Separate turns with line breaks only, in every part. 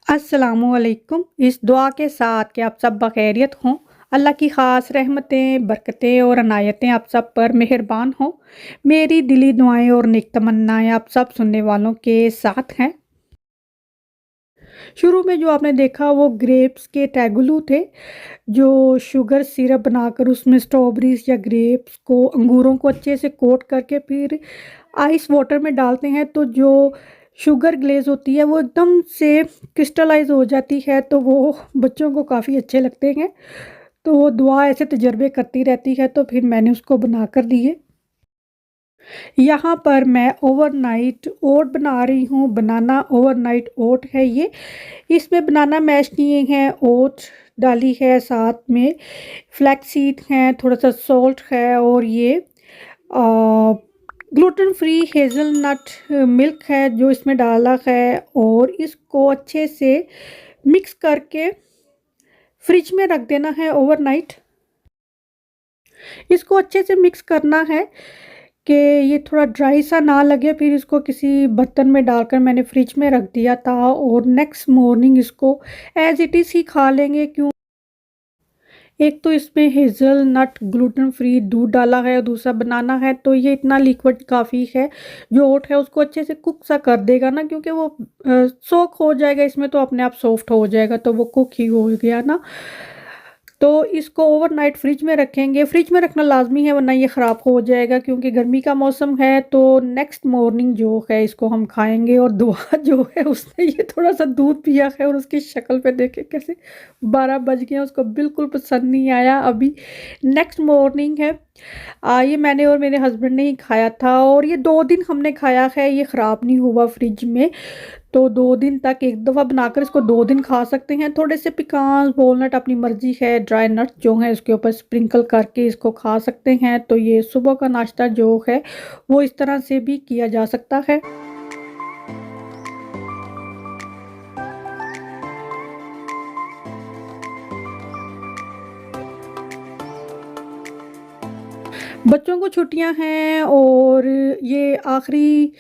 अस्सलामुअलैकुम। इस दुआ के साथ कि आप सब बखैरियत हों। अल्लाह की ख़ास रहमतें, बरकतें और अनायतें आप सब पर मेहरबान हों। मेरी दिली दुआएं और नेक तमन्नाएं आप सब सुनने वालों के साथ हैं। शुरू में जो आपने देखा वो ग्रेप्स के टैगलू थे, जो शुगर सिरप बनाकर उसमें स्ट्रॉबेरीज या ग्रेप्स को अंगूरों को अच्छे से कोट करके फिर आइस वाटर में डालते हैं, तो जो शुगर ग्लेज़ होती है वो एकदम से क्रिस्टलाइज़ हो जाती है, तो वो बच्चों को काफ़ी अच्छे लगते हैं। तो वो दुआ ऐसे तजर्बे करती रहती है, तो फिर मैंने उसको बनाकर दिए। यहाँ पर मैं ओवरनाइट ओट बना रही हूँ, बनाना ओवरनाइट ओट है ये। इसमें बनाना मैश किए हैं, ओट्स डाली है, साथ में फ्लैक्स सीड हैं, थोड़ा-सा सॉल्ट है और ये ग्लूटेन फ्री हेज़लनट मिल्क है जो इसमें डाला है, और इसको अच्छे से मिक्स करके फ्रिज में रख देना है ओवरनाइट। इसको अच्छे से मिक्स करना है कि ये थोड़ा ड्राई सा ना लगे, फिर इसको किसी बर्तन में डालकर मैंने फ्रिज में रख दिया था, और नेक्स्ट मॉर्निंग इसको एज़ इट इज़ ही खा लेंगे। क्यों, एक तो इसमें हेज़लनट ग्लूटेन फ्री दूध डाला है और दूसरा बनाना है, तो ये इतना लिक्विड काफ़ी है। जो ओट है उसको अच्छे से कुक सा कर देगा ना, क्योंकि वो सोक हो जाएगा इसमें, तो अपने आप सॉफ्ट हो जाएगा, तो वो कुक ही हो गया ना। तो इसको ओवरनाइट फ्रिज में रखेंगे, फ्रिज में रखना लाजमी है वरना ये ख़राब हो जाएगा, क्योंकि गर्मी का मौसम है। तो नेक्स्ट मॉर्निंग जो है इसको हम खाएंगे। और दुआ जो है उसने ये थोड़ा सा दूध पिया है और उसकी शक्ल पे देखे कैसे 12 बज गए, उसको बिल्कुल पसंद नहीं आया। अभी नेक्स्ट मॉर्निंग है, ये मैंने और मेरे हस्बैंड ने ही खाया था, और ये 2 दिन हमने खाया है, ये ख़राब नहीं हुआ फ्रिज में। तो 2 दिन तक एक दफ़ा बनाकर इसको 2 दिन खा सकते हैं। थोड़े से पिकान्स वॉलनट अपनी मर्ज़ी है, ड्राई नट्स जो हैं इसके ऊपर स्प्रिंकल करके इसको खा सकते हैं। तो ये सुबह का नाश्ता जो है वो इस तरह से भी किया जा सकता है। बच्चों को छुट्टियां हैं, और ये आखिरी,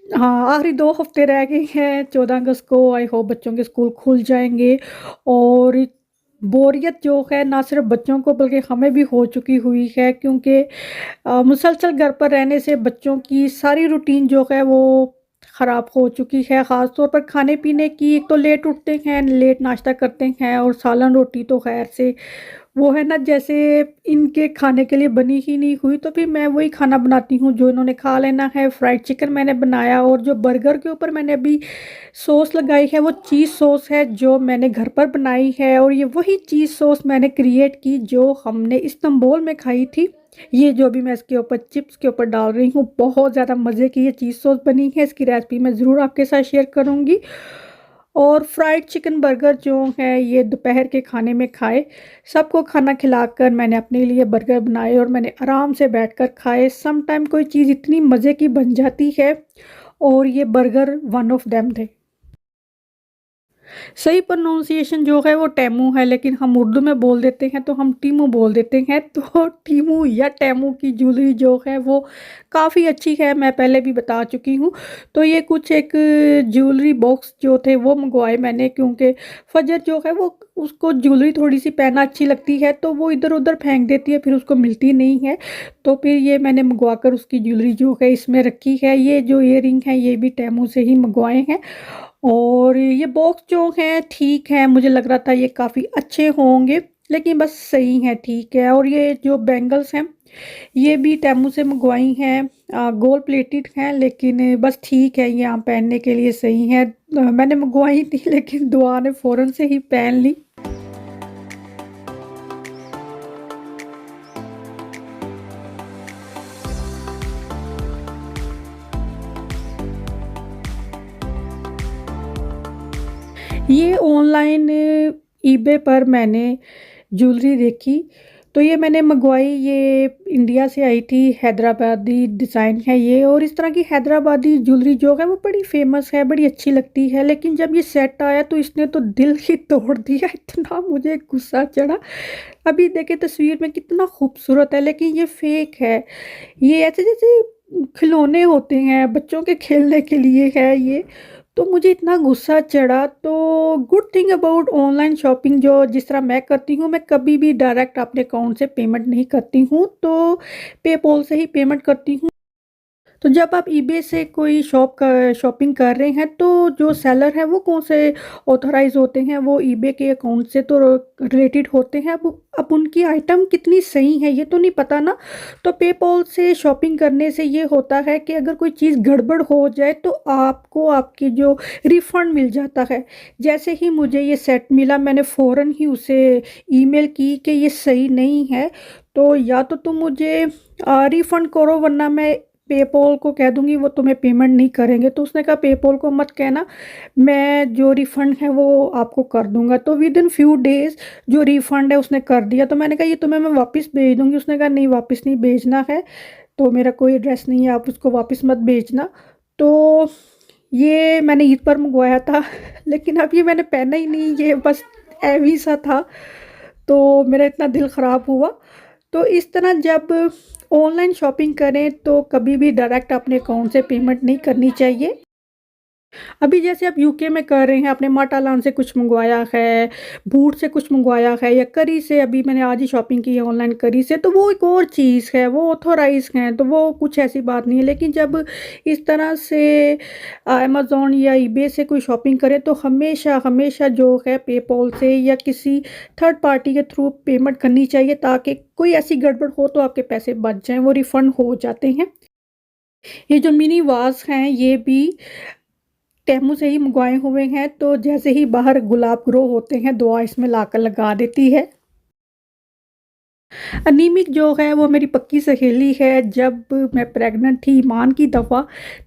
हाँ, आखिरी 2 हफ्ते रह गए हैं। 14 अगस्त को आई होप बच्चों के स्कूल खुल जाएँगे। और बोरियत जो है ना सिर्फ़ बच्चों को बल्कि हमें भी हो चुकी हुई है, क्योंकि मुसलसल घर पर रहने से बच्चों की सारी रूटीन जो है वो ख़राब हो चुकी है। ख़ास तौर पर खाने-पीने की, एक तो लेट उठते हैं, लेट नाश्ता करते हैं, और सालन रोटी तो ख़ैर से वो है ना, जैसे इनके खाने के लिए बनी ही नहीं हुई, तो फिर मैं वही खाना बनाती हूँ जो इन्होंने खा लेना है। फ्राइड चिकन मैंने बनाया, और जो बर्गर के ऊपर मैंने अभी सॉस लगाई है वो चीज़ सॉस है जो मैंने घर पर बनाई है, और ये वही चीज़ सॉस मैंने क्रिएट की जो हमने इस्तांबुल में खाई थी। ये जो अभी मैं इसके ऊपर चिप्स के ऊपर डाल रही हूँ, बहुत ज़्यादा मज़े की ये चीज़ सॉस बनी है। इसकी रेसिपी मैं ज़रूर आपके साथ शेयर करूँगी। और फ्राइड चिकन बर्गर जो है ये दोपहर के खाने में खाए। सबको खाना खिलाकर मैंने अपने लिए बर्गर बनाए, और मैंने आराम से बैठकर खाए। सम टाइम कोई चीज़ इतनी मज़े की बन जाती है, और ये बर्गर वन ऑफ देम थे। सही प्रोनाउंसिएशन जो है वो टैमू है, लेकिन हम उर्दू में बोल देते हैं तो हम टीमू बोल देते हैं। तो टीमू या टैमू की ज्वेलरी जो है वो काफ़ी अच्छी है, मैं पहले भी बता चुकी हूँ। तो ये कुछ एक ज्वेलरी बॉक्स जो थे वो मंगवाए मैंने, क्योंकि फजर जो है वो उसको ज्वेलरी थोड़ी सी पहनना अच्छी लगती है, तो वो इधर उधर फेंक देती है, फिर उसको मिलती नहीं है। तो फिर ये मैंने मंगवा कर उसकी ज्वेलरी जो है इसमें रखी है। ये जो ईयरिंग है ये भी टैमू से ही मंगवाए हैं। और ये बॉक्स जो हैं ठीक है, मुझे लग रहा था ये काफ़ी अच्छे होंगे, लेकिन बस सही हैं, ठीक है। और ये जो बैंगल्स हैं ये भी टेमू से मंगवाई हैं, गोल्ड प्लेटेड हैं, लेकिन बस ठीक है, ये आप पहनने के लिए सही हैं। मैंने मंगवाई थी लेकिन दुआ ने फ़ौरन से ही पहन ली। ये ऑनलाइन ईबे पर मैंने ज्वेलरी देखी, तो ये मैंने मंगवाई। ये इंडिया से आई थी, हैदराबादी डिज़ाइन है ये, और इस तरह की हैदराबादी ज्वेलरी जो है वो बड़ी फ़ेमस है, बड़ी अच्छी लगती है। लेकिन जब ये सेट आया तो इसने तो दिल ही तोड़ दिया, इतना मुझे गुस्सा चढ़ा। अभी देखे तस्वीर में कितना खूबसूरत है, लेकिन ये फ़ेक है। ये ऐसे जैसे खिलौने होते हैं, बच्चों के खेलने के लिए है ये। तो मुझे इतना गुस्सा चढ़ा, तो good thing about online shopping, जो जिस तरह मैं करती हूँ, मैं कभी भी डायरेक्ट अपने अकाउंट से पेमेंट नहीं करती हूँ, तो पेपॉल से ही पेमेंट करती हूँ। तो जब आप ईबे से कोई शॉपिंग कर रहे हैं, तो जो सेलर है वो कौन से ऑथराइज होते हैं, वो ईबे के अकाउंट से तो रिलेटेड होते हैं। अब उनकी आइटम कितनी सही है ये तो नहीं पता ना। तो पेपॉल से शॉपिंग करने से ये होता है कि अगर कोई चीज़ गड़बड़ हो जाए तो आपको आपकी जो रिफ़ंड मिल जाता है। जैसे ही मुझे ये सेट मिला, मैंने फ़ौरन ही उसे ईमेल की कि ये सही नहीं है, तो या तो तुम मुझे रिफ़ंड करो, वरना मैं पेपॉल को कह दूँगी, वो तुम्हें पेमेंट नहीं करेंगे। तो उसने कहा पेपॉल को मत कहना, मैं जो रिफ़ंड है वो आपको कर दूँगा। तो विदिन फ्यू डेज़ जो रिफ़ंड है उसने कर दिया। तो मैंने कहा ये तुम्हें मैं वापस भेज दूँगी। उसने कहा नहीं, वापस नहीं भेजना है, तो मेरा कोई एड्रेस नहीं है, आप उसको वापस मत भेजना। तो ये मैंने ईद पर मंगवाया था लेकिन अब ये मैंने पहना ही नहीं, ये बस ऐवी सा था। तो मेरा इतना दिल ख़राब हुआ। तो इस तरह जब ऑनलाइन शॉपिंग करें तो कभी भी डायरेक्ट अपने अकाउंट से पेमेंट नहीं करनी चाहिए। अभी जैसे आप यूके में कर रहे हैं, आपने माटालान से कुछ मंगवाया है, बूट से कुछ मंगवाया है, या करी से, अभी मैंने आज ही शॉपिंग की है ऑनलाइन करी से, तो वो एक और चीज़ है, वो ऑथोराइज हैं, तो वो कुछ ऐसी बात नहीं है। लेकिन जब इस तरह से अमेज़न या ईबे से कोई शॉपिंग करें, तो हमेशा हमेशा जो है पेपॉल से या किसी थर्ड पार्टी के थ्रू पेमेंट करनी चाहिए, ताकि कोई ऐसी गड़बड़ हो तो आपके पैसे बच जाएँ, वो रिफ़ंड हो जाते हैं। ये जो मिनी वास हैं, ये भी टेमू से ही मंगवाए हुए हैं, तो जैसे ही बाहर गुलाब ग्रो होते हैं, दुआ इसमें लाकर लगा देती है। अनीमिक जो है वो मेरी पक्की सहेली है। जब मैं प्रेग्नेंट थी ईमान की दफ़ा,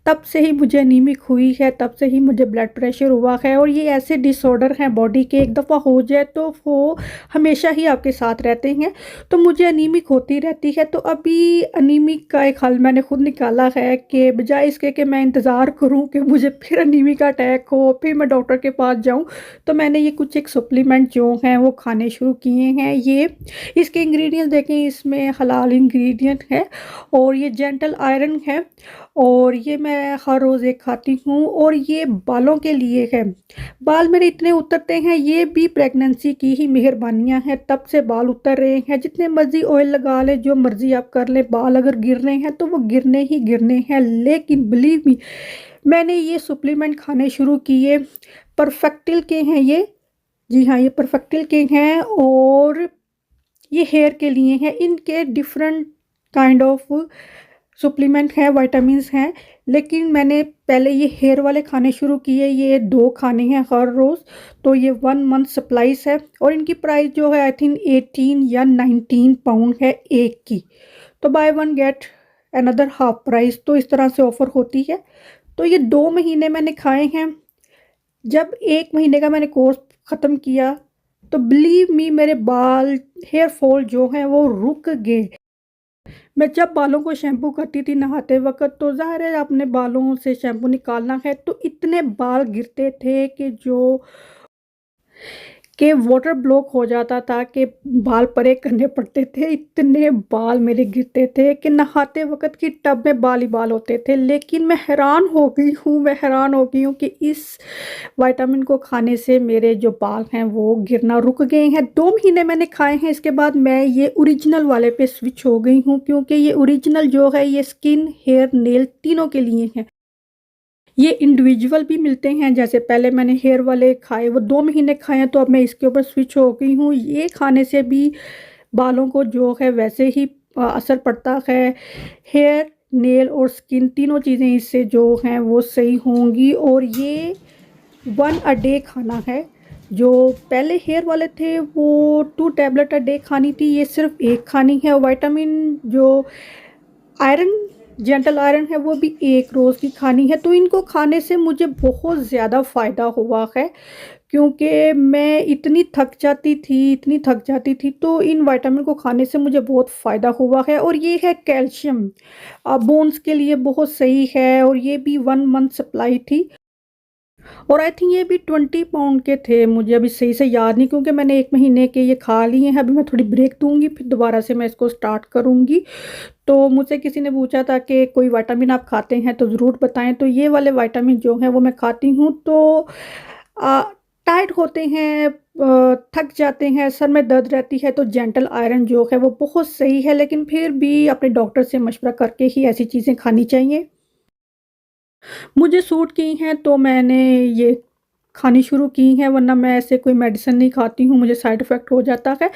तब से ही मुझे अनीमिक हुई है, तब से ही मुझे ब्लड प्रेशर हुआ है, और ये ऐसे डिसऑर्डर हैं बॉडी के, एक दफ़ा हो जाए तो वो हमेशा ही आपके साथ रहते हैं। तो मुझे अनीमिक होती रहती है। तो अभी अनीमिक का एक हल मैंने खुद निकाला है कि बजाय इसके कि मैं इंतज़ार करूं कि मुझे फिर अनीमिक का अटैक हो, फिर मैं डॉक्टर के पास जाऊं, तो मैंने ये कुछ एक सप्लीमेंट जो हैं वो खाने शुरू किए हैं। ये इसके इंग्रेडिएंट्स देखें, इसमें हलाल इंग्रेडिएंट है, और ये जेंटल आयरन है, और ये मैं हर रोज़ एक खाती हूँ, और ये बालों के लिए है। बाल मेरे इतने उतरते हैं, ये भी प्रेगनेंसी की ही मेहरबानियाँ हैं, तब से बाल उतर रहे हैं। जितने मर्जी ऑयल लगा लें, जो मर्जी आप कर लें, बाल अगर गिर रहे हैं तो वो गिरने ही गिरने हैं। लेकिन बिलीव मी, मैंने ये सप्लीमेंट खाने शुरू किए, परफेक्टिल के हैं ये। जी हाँ, ये परफेक्टिल के हैं, और ये हेयर के लिए हैं। इनके डिफरेंट काइंड ऑफ सप्लीमेंट हैं, विटामिन्स हैं। लेकिन मैंने पहले ये हेयर वाले खाने शुरू किए, ये 2 खाने हैं हर रोज़। तो ये 1 मंथ सप्लाईज़ है, और इनकी प्राइस जो है आई थिंक 18 या 19 पाउंड है एक की। तो by one get another half price, तो इस तरह से ऑफ़र होती है। तो ये 2 महीने मैंने खाए हैं। जब 1 महीने का मैंने कोर्स ख़त्म किया, तो बिलीव मी, मेरे बाल, हेयर फॉल जो हैं वो रुक गए। मैं जब बालों को शैम्पू करती थी नहाते वक़्त, तो ज़ाहिर है अपने बालों से शैम्पू निकालना है, तो इतने बाल गिरते थे कि वाटर ब्लॉक हो जाता था, कि बाल परे करने पड़ते थे। इतने बाल मेरे गिरते थे कि नहाते वक़्त की टब में बाल ही बाल होते थे। लेकिन मैं हैरान हो गई हूँ कि इस विटामिन को खाने से मेरे जो बाल हैं वो गिरना रुक गए हैं। 2 महीने मैंने खाए हैं, इसके बाद मैं ये ओरिजिनल वाले पे स्विच हो गई हूँ, क्योंकि ये ओरिजिनल जो है ये स्किन, हेयर, नेल तीनों के लिए है। ये इंडिविजुअल भी मिलते हैं, जैसे पहले मैंने हेयर वाले खाए, वो 2 महीने खाए हैं, तो अब मैं इसके ऊपर स्विच हो गई हूँ। ये खाने से भी बालों को जो है वैसे ही असर पड़ता है। हेयर, नेल और स्किन तीनों चीज़ें इससे जो हैं वो सही होंगी। और ये 1 अ डे खाना है। जो पहले हेयर वाले थे वो 2 टैबलेट अ डे खानी थी, ये सिर्फ़ 1 खानी है। विटामिन जो आयरन, जेंटल आयरन है, वो भी 1 रोज़ की खानी है। तो इनको खाने से मुझे बहुत ज़्यादा फ़ायदा हुआ है, क्योंकि मैं इतनी थक जाती थी, तो इन विटामिन को खाने से मुझे बहुत फ़ायदा हुआ है। और ये है कैल्शियम, बोन्स के लिए बहुत सही है, और ये भी 1 मंथ सप्लाई थी। और आई थिंक ये भी 20 पाउंड के थे, मुझे अभी सही से याद नहीं क्योंकि मैंने 1 महीने के ये खा लिए हैं। अभी मैं थोड़ी ब्रेक दूँगी, फिर दोबारा से मैं इसको स्टार्ट करूँगी। तो मुझसे किसी ने पूछा था कि कोई विटामिन आप खाते हैं तो ज़रूर बताएँ, तो ये वाले विटामिन जो हैं वो मैं खाती हूँ। तो अ, टायर्ड होते हैं, थक जाते हैं, सर में दर्द रहती है, तो जेंटल आयरन जो है वो बहुत सही है, लेकिन फिर भी अपने डॉक्टर से मशवरा करके ही ऐसी चीज़ें खानी चाहिए। मुझे सूट की हैं तो मैंने ये खानी शुरू की हैं, वरना मैं ऐसे कोई मेडिसिन नहीं खाती हूँ, मुझे साइड इफ़ेक्ट हो जाता है।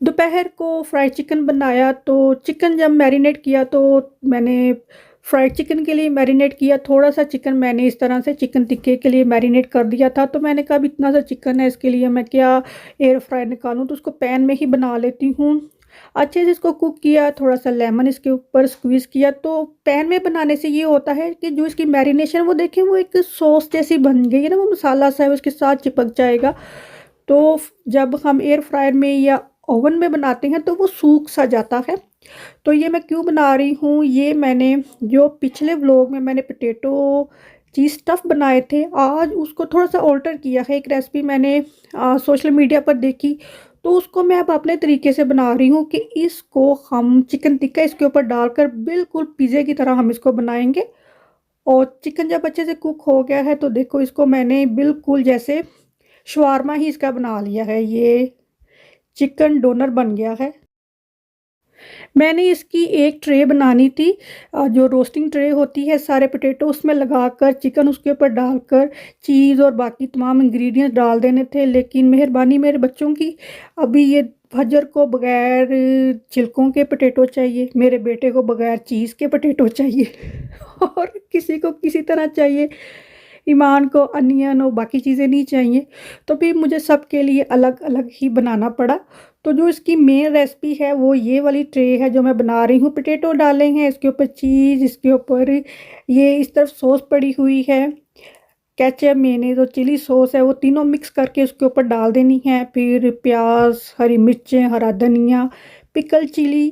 दोपहर को फ्राइड चिकन बनाया, तो चिकन जब मैरिनेट किया तो मैंने फ्राइड चिकन के लिए मैरिनेट किया, थोड़ा-सा चिकन मैंने इस तरह से चिकन टिक्के के लिए मैरिनेट कर दिया था। तो मैंने कहा अब इतना सा चिकन है, इसके लिए मैं क्या एयर फ्रायर निकालूँ, तो उसको पैन में ही बना लेती हूँ। अच्छे से इसको कुक किया, थोड़ा-सा लेमन इसके ऊपर स्क्वीज़ किया, तो पैन में बनाने से ये होता है कि जो इसकी मैरिनेशन वो देखें वो एक सॉस जैसी बन गई है ना, वो मसाला सा है उसके साथ चिपक जाएगा। तो जब हम एयर फ्रायर में या ओवन में बनाते हैं तो वो सूख सा जाता है। तो ये मैं क्यों बना रही हूँ, ये मैंने जो पिछले व्लॉग में मैंने पोटैटो चीज़ स्टफ़ बनाए थे, आज उसको थोड़ा-सा ऑल्टर किया है। एक रेसिपी मैंने सोशल मीडिया पर देखी, तो उसको मैं अब अपने तरीके से बना रही हूँ कि इसको हम चिकन टिक्का इसके ऊपर डालकर बिल्कुल पिज़्ज़ा की तरह हम इसको बनाएँगे। और चिकन जब अच्छे से कुक हो गया है तो देखो इसको मैंने बिल्कुल जैसे शवारमा ही इसका बना लिया है, ये चिकन डोनर बन गया है। मैंने इसकी एक ट्रे बनानी थी, जो रोस्टिंग ट्रे होती है, सारे पोटैटो उसमें लगाकर चिकन उसके ऊपर डालकर चीज़ और बाकी तमाम इंग्रेडिएंट्स डाल देने थे, लेकिन मेहरबानी मेरे बच्चों की, अभी ये फजर को बगैर छिलकों के पोटैटो चाहिए, मेरे बेटे को बगैर चीज़ के पोटैटो चाहिए और किसी को किसी तरह चाहिए, ईमान को अनियन और बाकी चीज़ें नहीं चाहिए। तो फिर मुझे सबके लिए अलग-अलग ही बनाना पड़ा। तो जो इसकी मेन रेसिपी है वो ये वाली ट्रे है जो मैं बना रही हूँ। पोटैटो डाले हैं, इसके ऊपर चीज़, इसके ऊपर ये इस तरफ सॉस पड़ी हुई है, केचप, मेयोनेज़ और चिली सॉस है, वो तीनों मिक्स करके उसके ऊपर डाल देनी है। फिर प्याज़, हरी मिर्चें, हरा धनिया, पिकल चिली,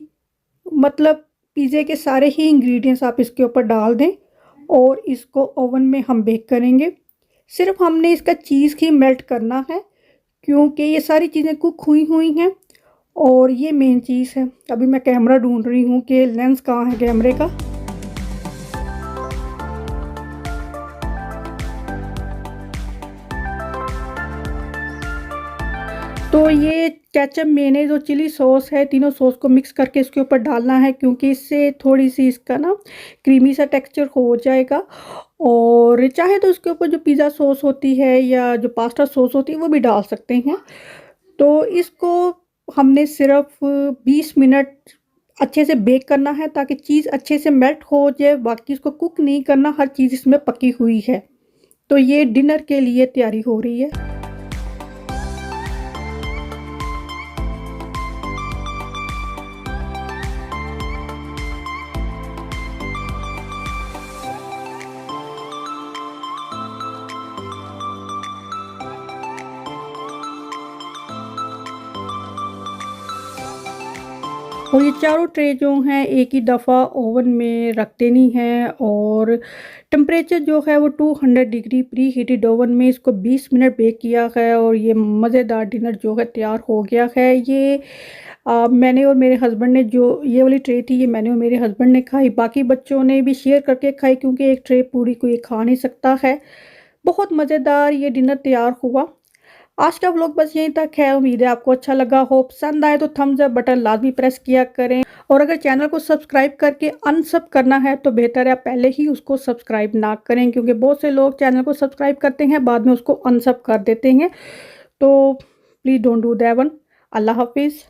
मतलब पिज़्ज़े के सारे ही इंग्रेडिएंट्स आप इसके ऊपर डाल दें और इसको ओवन में हम बेक करेंगे। सिर्फ़ हमने इसका चीज़ ही मेल्ट करना है क्योंकि ये सारी चीज़ें कुक हुई हुई हैं और ये मेन चीज़ है। अभी मैं कैमरा ढूँढ रही हूँ कि लेंस कहाँ है कैमरे का। तो ये केचप, मेयोनेज़ और चिली सॉस है, तीनों सॉस को मिक्स करके इसके ऊपर डालना है क्योंकि इससे थोड़ी-सी इसका ना क्रीमी सा टेक्सचर हो जाएगा। और चाहे तो उसके ऊपर जो पिज़्ज़ा सॉस होती है या जो पास्ता सॉस होती है वो भी डाल सकते हैं। तो इसको हमने सिर्फ़ 20 मिनट अच्छे से बेक करना है ताकि चीज़ अच्छे से मेल्ट हो जाए, बाकी इसको कुक नहीं करना, हर चीज़ इसमें पकी हुई है। तो ये डिनर के लिए तैयारी हो रही है। और ये चारों ट्रे जो हैं एक ही दफ़ा ओवन में रख देनी है और टेम्परेचर जो है वो 200 डिग्री प्री हीटेड ओवन में इसको 20 मिनट बेक किया है और ये मज़ेदार डिनर जो है तैयार हो गया है। ये मैंने और मेरे हस्बैंड ने, जो ये वाली ट्रे थी ये मैंने और मेरे हस्बैंड ने खाई, बाकी बच्चों ने भी शेयर करके खाई क्योंकि एक ट्रे पूरी कोई खा नहीं सकता है। बहुत मज़ेदार ये डिनर तैयार हुआ। आज का व्लॉग बस यहीं तक है। उम्मीद है आपको अच्छा लगा हो। पसंद आए तो थम्स अप बटन लाजमी प्रेस किया करें और अगर चैनल को सब्सक्राइब करके अनसब करना है तो बेहतर है आप पहले ही उसको सब्सक्राइब ना करें क्योंकि बहुत से लोग चैनल को सब्सक्राइब करते हैं बाद में उसको अनसब कर देते हैं। तो please don't do that one. अल्लाह हाफिज़।